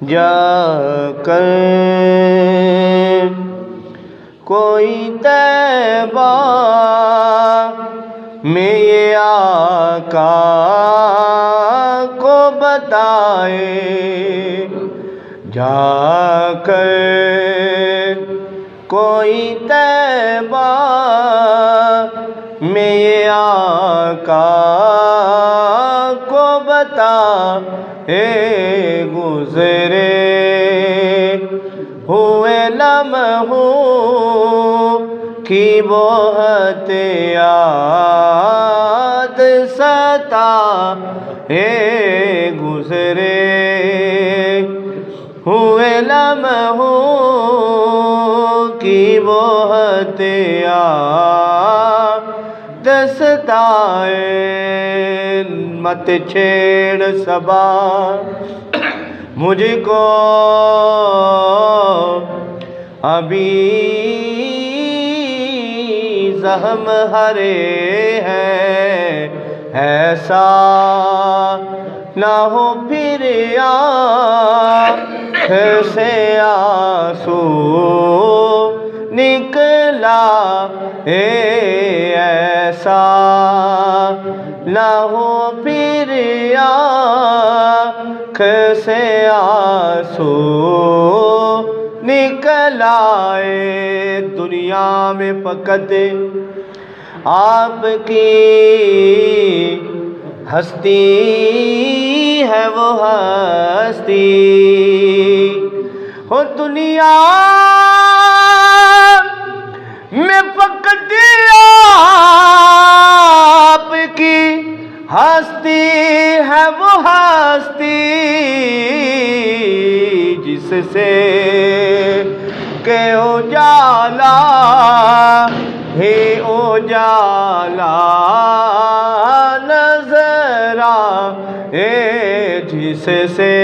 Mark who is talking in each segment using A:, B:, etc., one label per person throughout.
A: جا کر کوئی طیبہ میں یہ آقا کو بتائے، جا کر کوئی طیبہ میں یہ آقا کو بتائے، گزرے ہوئے لمحوں کی بہت یاد ستائے، گزرے ہوئے لمحوں کی بہت یاد ستائے، مت چھیڑ صبا مجھ کو ابھی زخم ہرے ہیں، ایسا نہ ہو پھر آنکھ سے آنسو نکلا، ایسا نہ ہو پھر آنکھ سے آنسو نکلا، دنیا میں فقط آپ کی ہستی ہے، وہ ہستی ہو، دنیا میں فقط آپ کی ہستی ہے، وہ ہستی جس سے کہ اجالا ہی اجالا نظر آئے، جس سے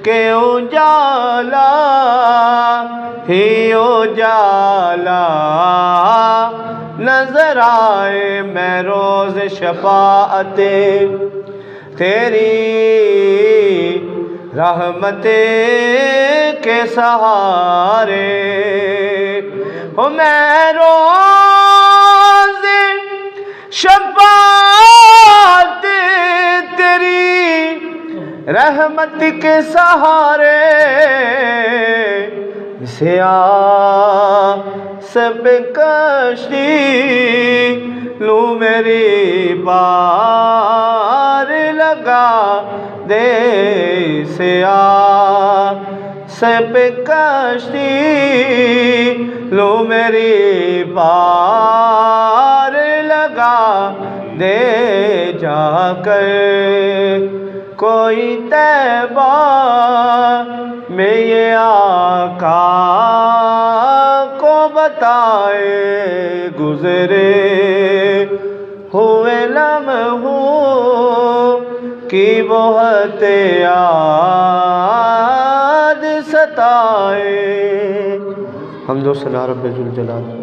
A: کہ اجالا ہی اجالا نظر آئے، میں روز شفاعت تیری رحمت کے سہارے، میں روز شفاعت تیری رحمت کے سہارے، سے سب کشتی لوں میری بار لگا دے، سے سب کشتی لوں میری بار لگا دے، جا کر کوئی طیبہ میں یہ آقا کو بتائے، گزرے ہوئے لمحوں کی بہت یاد ستائے۔ حمد و ثنا رب ذوالجلال۔